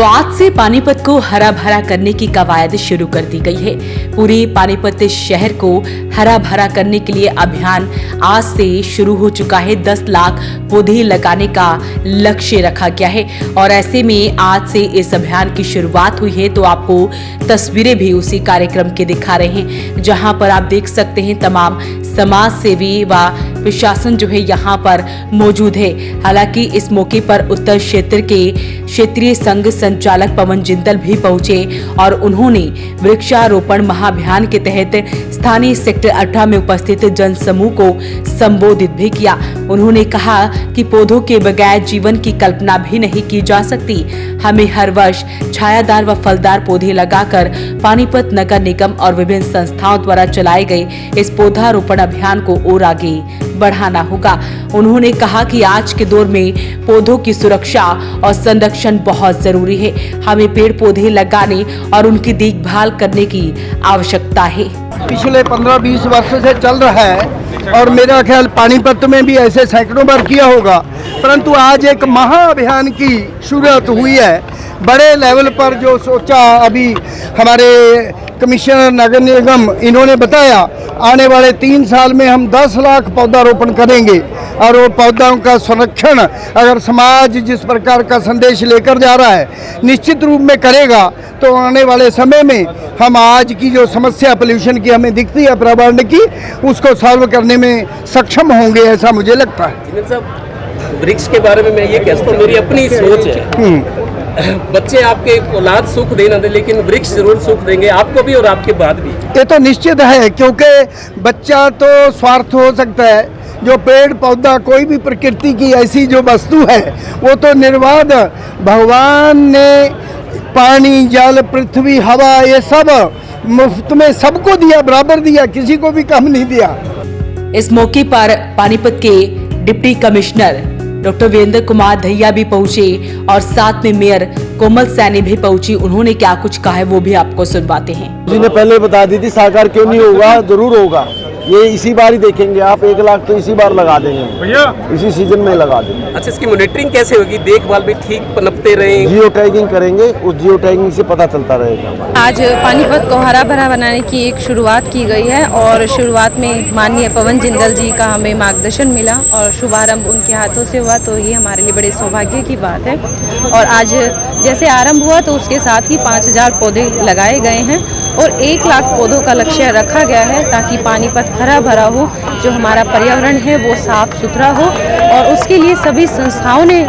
तो आज से पानीपत को हरा भरा करने की कवायद शुरू कर दी गई है। पूरे पानीपत शहर को हरा भरा करने के लिए अभियान आज से शुरू हो चुका है। 10 लाख पौधे लगाने का लक्ष्य रखा गया है और ऐसे में आज से इस अभियान की शुरुआत हुई है। तो आपको तस्वीरें भी उसी कार्यक्रम के दिखा रहे हैं, जहां पर आप देख सकते हैं तमाम समाज सेवी व प्रशासन जो है यहाँ पर मौजूद है। हालांकि इस मौके पर उत्तर क्षेत्र के क्षेत्रीय संघ संचालक पवन जिंदल भी पहुंचे और उन्होंने वृक्षारोपण महाअभियान के तहत स्थानीय सेक्टर 18 में उपस्थित जन समूह को संबोधित भी किया। उन्होंने कहा कि पौधों के बगैर जीवन की कल्पना भी नहीं की जा सकती। हमें हर वर्ष छायादार व फलदार पौधे लगाकर पानीपत नगर निगम और विभिन्न संस्थाओं द्वारा चलाए गए इस पौधारोपण अभियान को और आगे बढ़ाना होगा। उन्होंने कहा कि आज के दौर में पौधों की सुरक्षा और संरक्षण बहुत जरूरी है। हमें पेड़ पौधे लगाने और उनकी देखभाल करने की आवश्यकता है। पिछले 15-20 वर्ष से चल रहा है और मेरा ख्याल पानीपत में भी ऐसे सैकड़ों बार किया होगा, परंतु आज एक महाअभियान की शुरुआत हुई है। बड़े लेवल पर जो सोचा अभी हमारे कमिश्नर नगर निगम इन्होंने बताया, आने वाले 3 साल में हम 10 लाख पौधारोपण करेंगे और वो पौधों का संरक्षण अगर समाज जिस प्रकार का संदेश लेकर जा रहा है निश्चित रूप में करेगा तो आने वाले समय में हम आज की जो समस्या पोल्यूशन की हमें दिखती है पर्यावरण की, उसको सॉल्व करने में सक्षम होंगे, ऐसा मुझे लगता है। वृक्ष के बारे में मैं ये कहता हूँ, मेरी अपनी सोच है। बच्चे आपके औलाद सुख दे ना दे, लेकिन वृक्ष जरूर सुख देंगे आपको भी और आपके बाद भी। ये तो निश्चित है, क्योंकि बच्चा तो स्वार्थ हो सकता है, जो पेड़ पौधा कोई भी प्रकृति की ऐसी जो वस्तु है वो तो निर्बाध भगवान ने पानी जल पृथ्वी हवा ये सब मुफ्त में सबको दिया, बराबर दिया, किसी को भी कम नहीं दिया। इस मौके पर पानीपत के deputy commissioner doctor Virendra Kumar Dahiya भी पहुंचे और साथ में मेयर कोमल सैनी भी पहुंची। उन्होंने क्या कुछ कहा है वो भी आपको सुनवाते हैं। जी ने पहले बता दी थी, साकार क्यों नहीं होगा, जरूर होगा। ये इसी बार ही देखेंगे आप, 1 लाख तो इसी बार लगा देंगे भैया, इसी सीजन में लगा देंगे। अच्छा, इसकी मॉनिटरिंग कैसे होगी, देखभाल भी ठीक पनपते रहेंगे? जियो टैगिंग करेंगे, उस जियो टैगिंग से पता चलता रहेगा। आज पानीपत को हरा भरा बनाने की एक शुरुआत की गई है और शुरुआत में माननीय पवन जिंदल जी का हमें मार्गदर्शन मिला और शुभारंभ उनके हाथों से हुआ, तो ये हमारे लिए बड़े सौभाग्य की बात है। और आज जैसे आरंभ हुआ तो उसके साथ ही 5000 पौधे लगाए गए हैं और 1 लाख पौधों का लक्ष्य रखा गया है ताकि पानीपत हरा भरा हो, जो हमारा पर्यावरण है वो साफ सुथरा हो। और उसके लिए सभी संस्थाओं ने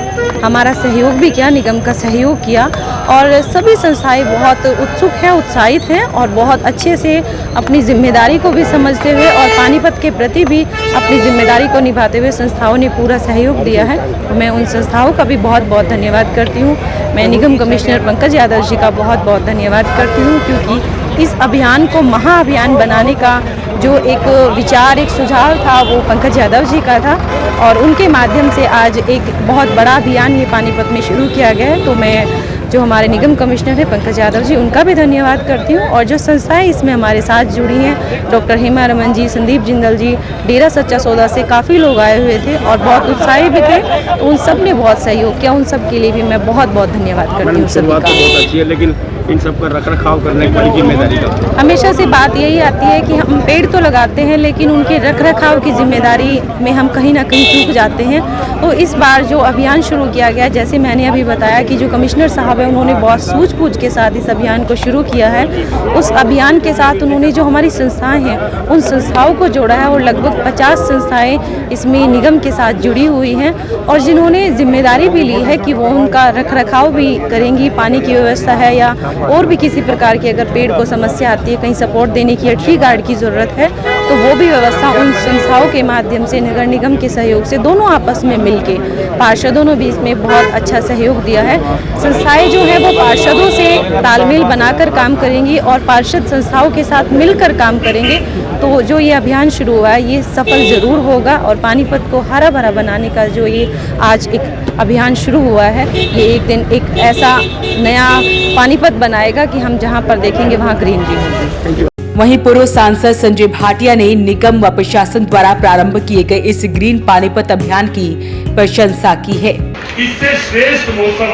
हमारा सहयोग भी किया, निगम का सहयोग किया और सभी संस्थाएं बहुत उत्सुक हैं, उत्साहित हैं और बहुत अच्छे से अपनी जिम्मेदारी को भी समझते हुए और पानीपत के प्रति भी अपनी जिम्मेदारी को निभाते हुए संस्थाओं ने पूरा सहयोग दिया है। मैं उन संस्थाओं का भी बहुत बहुत धन्यवाद करती हूँ। मैं निगम कमिश्नर पंकज यादव जी का बहुत बहुत धन्यवाद करती हूँ, क्योंकि इस अभियान को महाअभियान बनाने का जो एक विचार, एक सुझाव था वो पंकज यादव जी का था और उनके माध्यम से आज एक बहुत बड़ा अभियान ये पानीपत में शुरू किया गया है। तो मैं जो हमारे निगम कमिश्नर हैं पंकज यादव जी, उनका भी धन्यवाद करती हूँ और जो संस्थाएं इसमें हमारे साथ जुड़ी हैं, डॉक्टर हेमा रमन जी, संदीप जिंदल जी, डेरा सच्चा सौदा से काफ़ी लोग आए हुए थे और बहुत उत्साही भी थे, तो उन सब ने बहुत सहयोग किया। उन सब के लिए भी मैं बहुत बहुत धन्यवाद करती हूँ। शुरुआत तो बहुत अच्छी है, लेकिन इन सब का रखरखाव करने की बड़ी जिम्मेदारी का हमेशा से बात यही आती है कि हम पेड़ तो लगाते हैं लेकिन उनके रखरखाव की जिम्मेदारी में हम कहीं ना कहीं चूक जाते हैं। तो इस बार जो अभियान शुरू किया गया, जैसे मैंने अभी बताया कि जो कमिश्नर साहब हैं उन्होंने बहुत सूझबूझ के साथ इस अभियान को शुरू किया है। उस अभियान के साथ उन्होंने जो हमारी संस्थाएं हैं उन संस्थाओं को जोड़ा है और लगभग 50 संस्थाएं इसमें निगम के साथ जुड़ी हुई हैं और जिन्होंने जिम्मेदारी भी ली है कि वो उनका रखरखाव भी करेंगी। पानी की व्यवस्था है या और भी किसी प्रकार की अगर पेड़ को समस्या आती है, कहीं सपोर्ट देने की या ट्री गार्ड की ज़रूरत है, तो वो भी व्यवस्था उन संस्थाओं के माध्यम से नगर निगम के सहयोग से दोनों आपस में मिलके, पार्षदों ने भी इसमें बहुत अच्छा सहयोग दिया है। संस्थाएं जो है वो पार्षदों से तालमेल बनाकर काम करेंगी और पार्षद संस्थाओं के साथ मिलकर काम करेंगे, तो जो ये अभियान शुरू हुआ है ये सफल ज़रूर होगा और पानीपत को हरा भरा बनाने का जो ये आज एक अभियान शुरू हुआ है, ये एक दिन एक ऐसा नया पानीपत बनाएगा कि हम जहाँ पर देखेंगे वहाँ ग्रीनरी होगी। वहीं पूर्व सांसद संजय भाटिया ने निगम व प्रशासन द्वारा प्रारंभ किए गए इस ग्रीन पानीपत अभियान की प्रशंसा की है। इससे श्रेष्ठ मौसम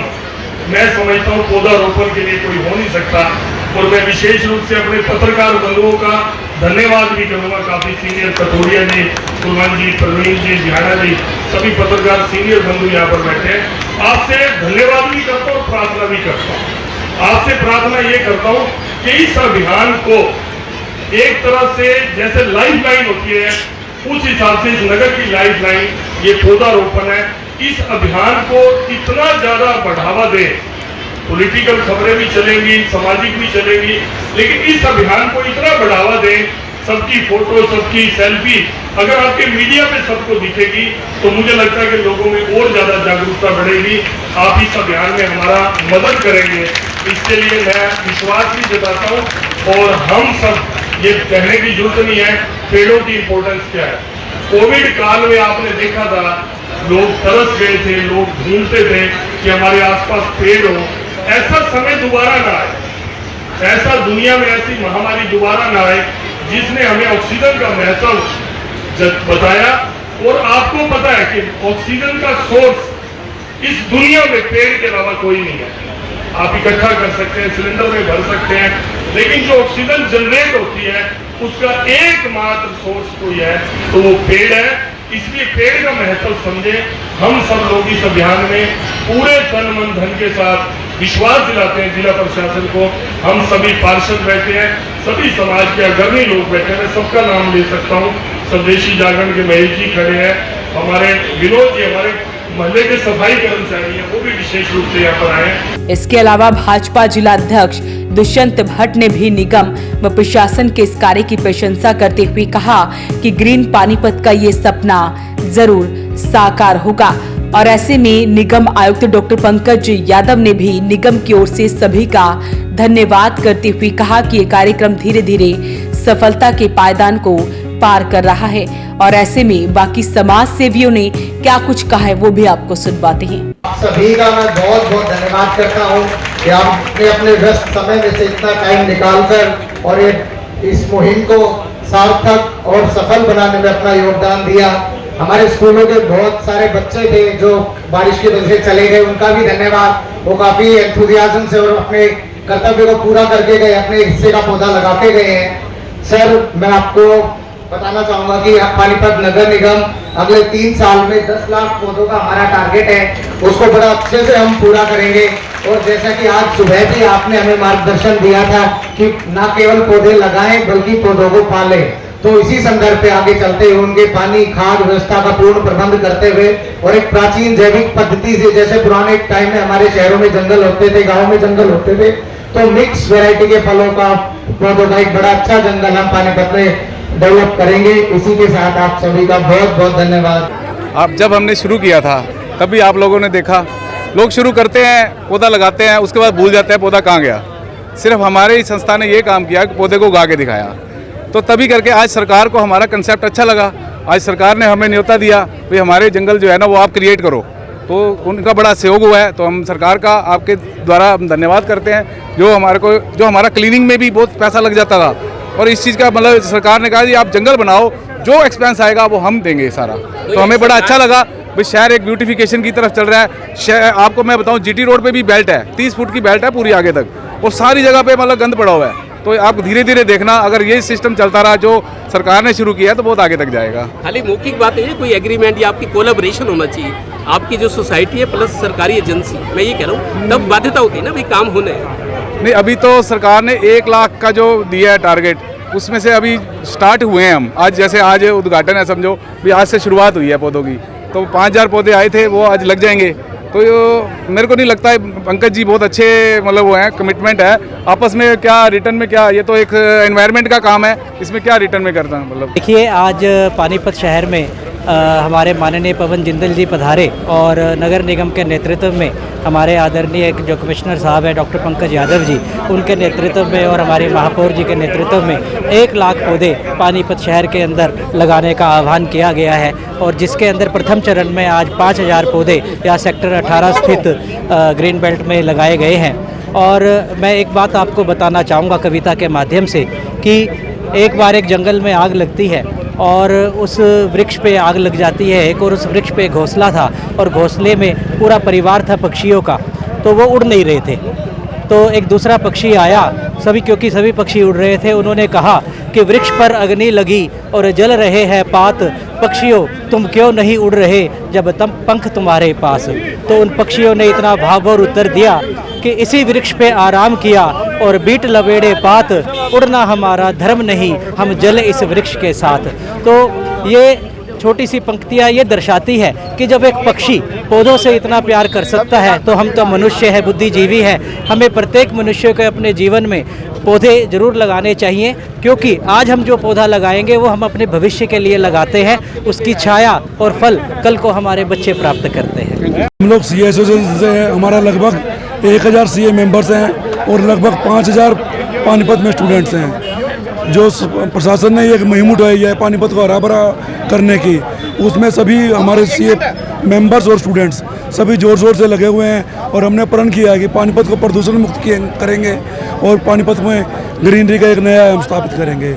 मैं समझता हूँ पौधारोपण के लिए कोई हो नहीं सकता। और मैं विशेष रूप से अपने पत्रकार बंधुओं का धन्यवाद भी करूँगा। काफ़ी सीनियर कथोरिया जी, कुलवंत जी, प्रवीण जी, ध्याना जी, सभी पत्रकार सीनियर बंधु यहाँ पर बैठे हैं। आपसे धन्यवाद भी करता हूँ और प्रार्थना भी करता हूँ। आपसे प्रार्थना ये करता हूँ कि इस अभियान को एक तरह से जैसे लाइफ लाइन होती है, उस हिसाब से इस नगर की लाइफ लाइन ये पौधारोपण है। इस अभियान को इतना ज़्यादा बढ़ावा दें। पॉलिटिकल खबरें भी चलेंगी, सामाजिक भी चलेंगी, लेकिन इस अभियान को इतना बढ़ावा दें। सबकी फोटो, सबकी सेल्फी अगर आपके मीडिया पे सबको दिखेगी तो मुझे लगता है कि लोगों में और ज़्यादा जागरूकता बढ़ेगी। आप इस अभियान में हमारा मदद करेंगे, इसके लिए मैं विश्वास भी जताता हूँ। और हम सब ये कहने की जरूरत नहीं है पेड़ों की इम्पोर्टेंस क्या है। कोविड काल में आपने देखा था, लोग तरस गए थे, लोग ढूंढते थे कि हमारे आसपास पेड़ हो। ऐसा समय दोबारा ना आए, ऐसा दुनिया में ऐसी महामारी दोबारा ना आए जिसने हमें ऑक्सीजन का महत्व बताया। और आपको पता है कि ऑक्सीजन का सोर्स इस दुनिया में पेड़ के अलावा कोई नहीं है। आप इकट्ठा कर सकते हैं, सिलेंडर में भर सकते हैं, लेकिन जो ऑक्सीजन जनरेट होती है उसका एकमात्र सोर्स कोई है तो वो पेड़ है। इसलिए पेड़ का महत्व समझे। हम सब लोग इस अभियान में पूरे तन मन धन के साथ विश्वास दिलाते हैं जिला प्रशासन को। हम सभी पार्षद बैठे हैं, सभी समाज के अग्रणी लोग बैठे हैं, मैं सबका नाम ले सकता हूँ। स्वदेशी जागरण के महेश जी खड़े हैं, हमारे विनोद जी, हमारे महल्ले के सफाई कर्मचारी हैं, वो भी विशेष रूप से यहाँ पर आए हैं। इसके अलावा भाजपा जिला अध्यक्ष दुष्यंत भट्ट ने भी निगम व प्रशासन के इस कार्य की प्रशंसा करते हुए कहा कि ग्रीन पानीपत का ये सपना जरूर साकार होगा। और ऐसे में निगम आयुक्त डॉक्टर पंकज यादव ने भी निगम की ओर से सभी का धन्यवाद करते हुए कहा कि ये कार्यक्रम धीरे धीरे सफलता के पायदान को पार कर रहा है। और ऐसे में बाकी समाज सेवियों ने क्या कुछ कहा है वो भी आपको सुनवाते हैं। आप सभी का मैं बहुत बहुत धन्यवाद करता हूँ कि आपने अपने व्यस्त समय में से इतना टाइम निकालकर और ये इस मुहिम को सार्थक और सफल बनाने में अपना योगदान दिया। हमारे स्कूलों के बहुत सारे बच्चे थे जो बारिश की वजह से चले गए, उनका भी धन्यवाद। वो काफी एंथुजियाज्म से और अपने कर्तव्य को पूरा करके गए, अपने हिस्से का पौधा लगाते गए हैं। सर, मैं आपको बताना चाहूंगा कि पानीपत नगर निगम अगले 3 साल में 10 लाख पौधों का हमारा टारगेट है, उसको बड़ा अच्छे से हम पूरा करेंगे। और जैसा कि आज सुबह भी आपने हमें मार्गदर्शन दिया था कि न केवल पौधे लगाएं बल्कि पौधों को पालें, तो इसी संदर्भ पे आगे चलते हुए उनके पानी खाद व्यवस्था का पूर्ण प्रबंध करते हुए और एक प्राचीन जैविक पद्धति से, जैसे पुराने टाइम में हमारे शहरों में जंगल होते थे, गाँव में जंगल होते थे, तो मिक्स वैरायटी के फलों का, पौधों का एक बड़ा अच्छा जंगल हम पानीपत में डेवलप करेंगे। इसी के साथ आप सभी का बहुत बहुत धन्यवाद। आप जब हमने शुरू किया था तभी आप लोगों ने देखा, लोग शुरू करते हैं, पौधा लगाते हैं, उसके बाद भूल जाते हैं पौधा कहाँ गया। सिर्फ हमारे ही संस्था ने ये काम किया कि पौधे को उगा के दिखाया, तो तभी करके आज सरकार को हमारा कंसेप्ट अच्छा लगा। आज सरकार ने हमें न्योता दिया भाई हमारे जंगल जो है ना वो आप क्रिएट करो, तो उनका बड़ा सहयोग हुआ है। तो हम सरकार का आपके द्वारा हम धन्यवाद करते हैं, जो हमारा क्लीनिंग में भी बहुत पैसा लग जाता था, और इस चीज़ का मतलब सरकार ने कहा कि आप जंगल बनाओ, जो एक्सपेंस आएगा वो हम देंगे सारा। तो हमें बड़ा अच्छा लगा भाई शहर एक ब्यूटिफिकेशन की तरफ चल रहा है। आपको मैं बताऊं, जीटी रोड पे भी बेल्ट है, 30 फुट की बेल्ट है पूरी आगे तक, और सारी जगह पे मतलब गंद पड़ा हुआ है। तो आप धीरे धीरे देखना, अगर ये सिस्टम चलता रहा जो सरकार ने शुरू किया है तो बहुत आगे तक जाएगा। खाली मौखिक बात है, कोई एग्रीमेंट या आपकी कोलैबोरेशन होना चाहिए, आपकी जो सोसाइटी है प्लस सरकारी एजेंसी, मैं ये कह रहा हूँ, तब बाध्यता होती है ना भाई काम होने। नहीं, अभी तो सरकार ने 1 लाख का जो दिया है टारगेट, उसमें से अभी स्टार्ट हुए हैं हम। आज जैसे आज उद्घाटन है, समझो भी आज से शुरुआत हुई है पौधों की, तो 5000 पौधे आए थे, वो आज लग जाएंगे। तो मेरे को नहीं लगता है, पंकज जी बहुत अच्छे मतलब वो हैं, कमिटमेंट है। आपस में क्या रिटर्न में क्या, ये तो एक एनवायरनमेंट का काम है, इसमें क्या रिटर्न में करता है मतलब। देखिए, आज पानीपत शहर में हमारे माननीय पवन जिंदल जी पधारे और नगर निगम के नेतृत्व में हमारे आदरणीय जो कमिश्नर साहब हैं डॉक्टर पंकज यादव जी, उनके नेतृत्व में और हमारे महापौर जी के नेतृत्व में 1 लाख पौधे पानीपत शहर के अंदर लगाने का आह्वान किया गया है। और जिसके अंदर प्रथम चरण में आज 5000 पौधे या सेक्टर 18 स्थित ग्रीन बेल्ट में लगाए गए हैं। और मैं एक बात आपको बताना चाहूँगा कविता के माध्यम से कि एक बार एक जंगल में आग लगती है और उस वृक्ष पे आग लग जाती है एक, और उस वृक्ष पे घोंसला था और घोंसले में पूरा परिवार था पक्षियों का। तो वो उड़ नहीं रहे थे। तो एक दूसरा पक्षी आया, क्योंकि सभी पक्षी उड़ रहे थे, उन्होंने कहा कि वृक्ष पर अग्नि लगी और जल रहे हैं पात, पक्षियों तुम क्यों नहीं उड़ रहे जब तम पंख तुम्हारे पास। तो उन पक्षियों ने इतना भावभर उत्तर दिया कि इसी वृक्ष पे आराम किया और बीट लवेड़े पात, उड़ना हमारा धर्म नहीं, हम जले इस वृक्ष के साथ। तो ये छोटी सी पंक्तियाँ ये दर्शाती है कि जब एक पक्षी पौधों से इतना प्यार कर सकता है तो हम तो मनुष्य है, बुद्धिजीवी है, हमें प्रत्येक मनुष्य को अपने जीवन में पौधे जरूर लगाने चाहिए, क्योंकि आज हम जो पौधा लगाएंगे वो हम अपने भविष्य के लिए लगाते हैं, उसकी छाया और फल कल को हमारे बच्चे प्राप्त करते हैं। हम लोग सी एसोसिएशन से हैं, हमारा लगभग 1000 CA मेंबर्स हैं और लगभग 5000 पानीपत में स्टूडेंट्स हैं। जो प्रशासन ने एक मुहिम उठाई है पानीपत को हरा भरा करने की, उसमें सभी हमारे CA मेंबर्स और स्टूडेंट्स सभी जोर शोर से लगे हुए हैं और हमने प्रण किया है कि पानीपत को प्रदूषण मुक्त करेंगे और पानीपत में ग्रीनरी का एक नया आयाम स्थापित करेंगे।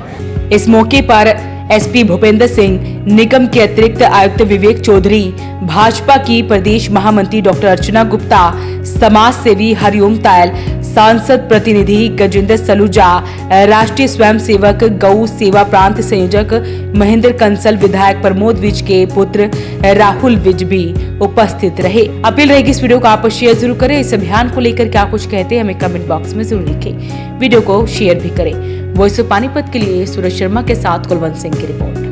इस मौके पर SP भूपेंद्र सिंह, निगम के अतिरिक्त आयुक्त विवेक चौधरी, भाजपा की प्रदेश महामंत्री डॉक्टर अर्चना गुप्ता, समाज सेवी हरिओम तायल, सांसद प्रतिनिधि गजेंद्र सलूजा, राष्ट्रीय स्वयंसेवक गौ सेवा प्रांत संयोजक महेंद्र कंसल, विधायक प्रमोद विज के पुत्र राहुल विज भी उपस्थित रहे। अपील रहेगी इस वीडियो को आप शेयर जरूर करें। इस अभियान को लेकर क्या कुछ कहते हैं हमें कमेंट बॉक्स में जरूर लिखें। वीडियो को शेयर भी करें। वॉइस ऑफ पानीपत के लिए सूरज शर्मा के साथ कुलवंत सिंह की रिपोर्ट।